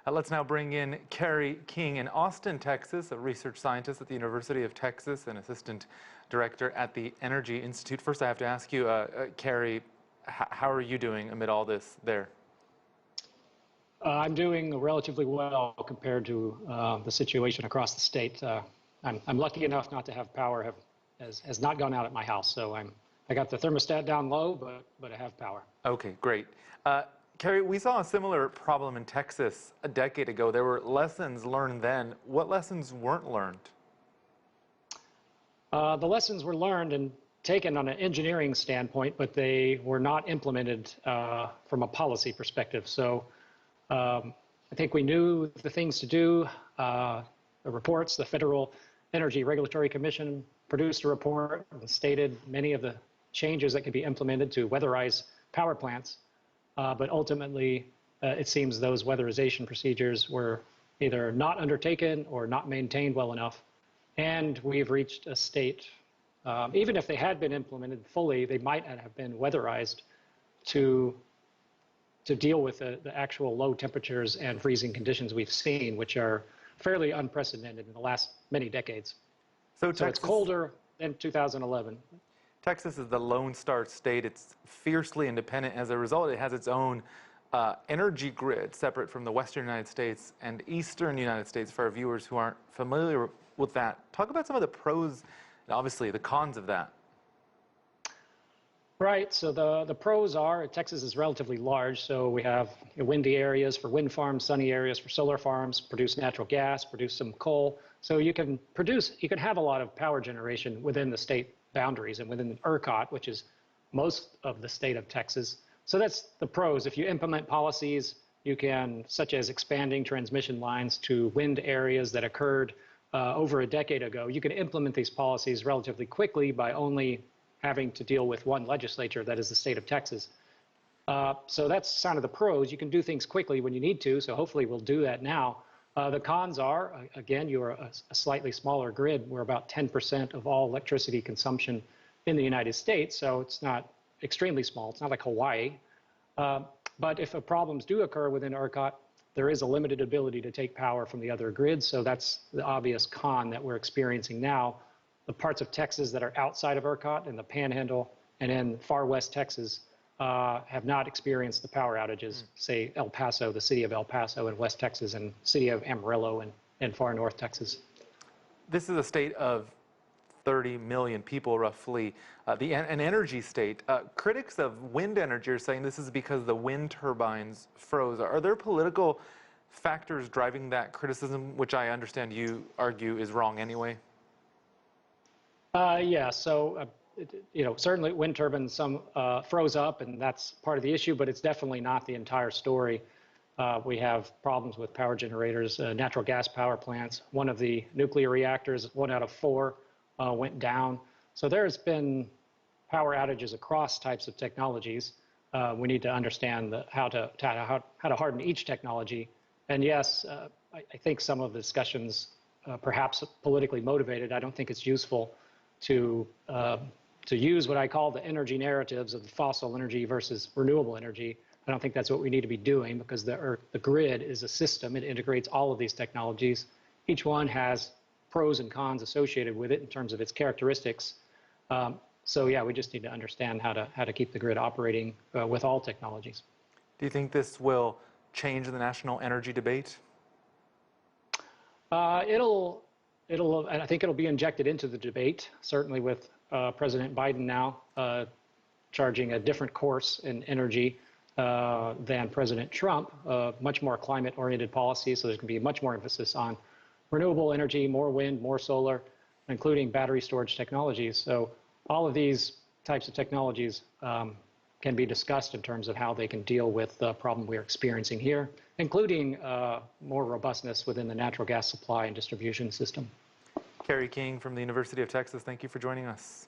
Let's now bring in Carey King in Austin, Texas, a research scientist at the University of Texas and assistant director at the Energy Institute. First, I have to ask you, Carey, how are you doing amid all this there? I'm doing relatively well compared to the situation across the state. I'm lucky enough not to have power. Has not gone out at my house, so I got the thermostat down low, but I have power. Okay, great. Carey, we saw a similar problem in Texas a decade ago. There were lessons learned then. What lessons weren't learned? The lessons were learned and taken on an engineering standpoint, but they were not implemented from a policy perspective. So I think we knew the things to do. The reports, the Federal Energy Regulatory Commission produced a report and stated many of the changes that could be implemented to weatherize power plants. But ultimately, it seems those weatherization procedures were either not undertaken or not maintained well enough. And we've reached a state, even if they had been implemented fully, they might not have been weatherized to deal with the actual low temperatures and freezing conditions we've seen, which are fairly unprecedented in the last many decades. So it's colder than 2011. Texas is the Lone Star state. It's fiercely independent. As a result, it has its own energy grid separate from the western United States and eastern United States for our viewers who aren't familiar with that. Talk about some of the pros and obviously the cons of that. Right. So the pros are Texas is relatively large. So we have windy areas for wind farms, sunny areas for solar farms, produce natural gas, produce some coal. So you can have a lot of power generation within the state boundaries and within ERCOT, which is most of the state of Texas. So that's the pros. If you implement policies, you can, such as expanding transmission lines to wind areas that occurred over a decade ago, you can implement these policies relatively quickly by only having to deal with one legislature, that is the state of Texas. So that's kind of the pros. You can do things quickly when you need to, so hopefully we'll do that now. The cons are, again, you're a slightly smaller grid. We're about 10% of all electricity consumption in the United States, so it's not extremely small. It's not like Hawaii. But if problems do occur within ERCOT, there is a limited ability to take power from the other grids, so that's the obvious con that we're experiencing now. The parts of Texas that are outside of ERCOT in the Panhandle and in far west Texas have not experienced the power outages, say El Paso, the city of El Paso in West Texas, and city of Amarillo in far north Texas. This is a state of 30 million people, roughly, an energy state. Critics of wind energy are saying this is because the wind turbines froze. Are there political factors driving that criticism, which I understand you argue is wrong anyway? Yeah, so certainly wind turbines, some froze up, and that's part of the issue, but it's definitely not the entire story. We have problems with power generators, natural gas power plants. One of the nuclear reactors, 1 out of 4, went down. So there's been power outages across types of technologies. We need to understand how to harden each technology. And yes, I think some of the discussions, perhaps politically motivated, I don't think it's useful to use what I call the energy narratives of fossil energy versus renewable energy. I don't think that's what we need to be doing, because the grid is a system. It integrates all of these technologies. Each one has pros and cons associated with it in terms of its characteristics. So yeah, we just need to understand how to keep the grid operating with all technologies. Do you think this will change the national energy debate? I think it'll be injected into the debate, certainly with President Biden now charging a different course in energy than President Trump, much more climate-oriented policy. So there's going to be much more emphasis on renewable energy, more wind, more solar, including battery storage technologies. So all of these types of technologies can be discussed in terms of how they can deal with the problem we're experiencing here, including more robustness within the natural gas supply and distribution system. Carey King from the University of Texas, thank you for joining us.